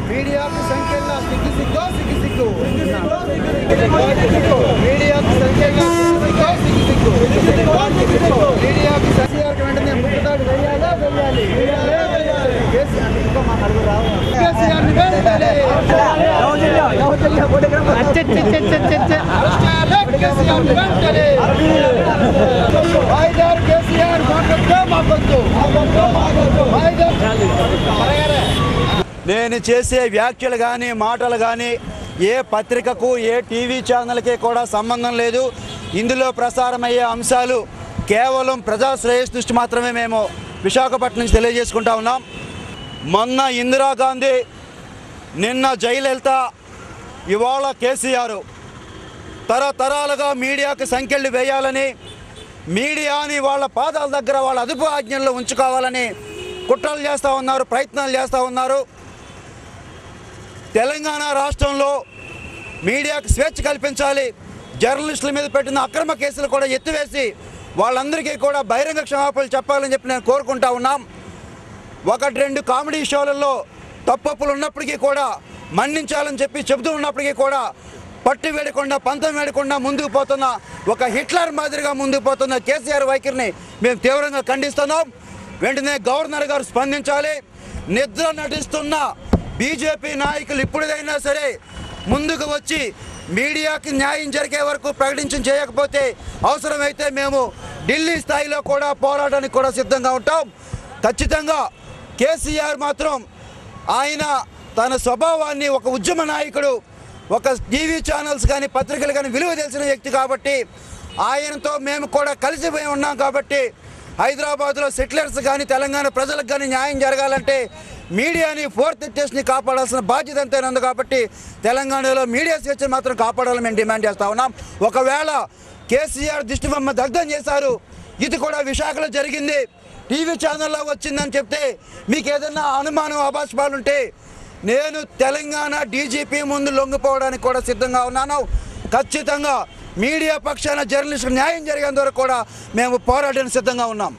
Media సంఖ్యలో సిగ్గు media సంఖ్యలో మీడియా వెంటనే ముక్కుతాడు వెయ్యాలి నేను చేసే వ్యాఖ్యలు కానీ మాటలు కానీ ఏ పత్రికకు ఏ టీవీ ఛానల్కి కూడా సంబంధం లేదు. ఇందులో ప్రసారమయ్యే అంశాలు కేవలం ప్రజా శ్రేయస్ దృష్టి మాత్రమే మేము విశాఖపట్నం నుంచి తెలియజేసుకుంటా ఉన్నాం. మొన్న ఇందిరాగాంధీ, నిన్న జయలలిత, ఇవాళ కేసీఆర్ తరతరాలుగా మీడియాకి సంఖ్యలు వేయాలని, మీడియాని వాళ్ళ పాదాల దగ్గర వాళ్ళ అదుపు ఆజ్ఞల్లో ఉంచుకోవాలని కుట్రలు చేస్తూ ఉన్నారు, ప్రయత్నాలు చేస్తూ ఉన్నారు. తెలంగాణ రాష్ట్రంలో మీడియాకు స్వేచ్ఛ కల్పించాలి, జర్నలిస్టుల మీద పెట్టిన అక్రమ కేసులు కూడా ఎత్తివేసి వాళ్ళందరికీ కూడా బహిరంగ క్షమాపణలు చెప్పాలని చెప్పి నేను కోరుకుంటా ఉన్నాం. ఒకటి రెండు కామెడీ షోలలో తప్పులు ఉన్నప్పటికీ కూడా మన్నించాలని చెప్పి చెబుతూ ఉన్నప్పటికీ కూడా పట్టు వేడకుండా పంతం వేడకుండా ముందుకు పోతున్న ఒక హిట్లర్ మాదిరిగా ముందుకు పోతున్న కేసీఆర్ వైఖరిని మేము తీవ్రంగా ఖండిస్తున్నాం. వెంటనే గవర్నర్ గారు స్పందించాలి. నిద్ర నటిస్తున్న బీజేపీ నాయకులు ఇప్పుడైనా సరే ముందుకు వచ్చి మీడియాకి న్యాయం జరిగే వరకు ప్రకటించడం చేయకపోతే అవసరమైతే మేము ఢిల్లీ స్థాయిలో కూడా పోరాటానికి కూడా సిద్ధంగా ఉంటాం. ఖచ్చితంగా కేసీఆర్ మాత్రం ఆయన తన స్వభావాన్ని ఒక ఉద్యమ నాయకుడు, ఒక టీవీ ఛానల్స్ కానీ పత్రికలు కానీ విలువ తెలిసిన వ్యక్తి కాబట్టి ఆయనతో మేము కూడా కలిసిపోయి ఉన్నాం. కాబట్టి హైదరాబాద్లో సెటిలర్స్ కానీ తెలంగాణ ప్రజలకు కానీ న్యాయం జరగాలంటే మీడియాని ఫోర్త్ ఎస్టేట్ని కాపాడాల్సిన బాధ్యత ఎంతైనా ఉంది. కాబట్టి తెలంగాణలో మీడియా స్వేచ్ఛను మాత్రం కాపాడాలని మేము డిమాండ్ చేస్తూ ఉన్నాం. ఒకవేళ కేసీఆర్ దిష్టి బొమ్మ దగ్ధం చేశారు, ఇది కూడా విశాఖలో జరిగింది, టీవీ ఛానల్లో వచ్చిందని చెప్తే మీకు ఏదైనా అనుమానం అభాస్పాలుంటే నేను తెలంగాణ డీజీపీ ముందు లొంగిపోవడానికి కూడా సిద్ధంగా ఉన్నాను. ఖచ్చితంగా మీడియా పక్షాన జర్నలిస్టులకు న్యాయం జరిగేంత వరకు కూడా మేము పోరాటానికి సిద్ధంగా ఉన్నాం.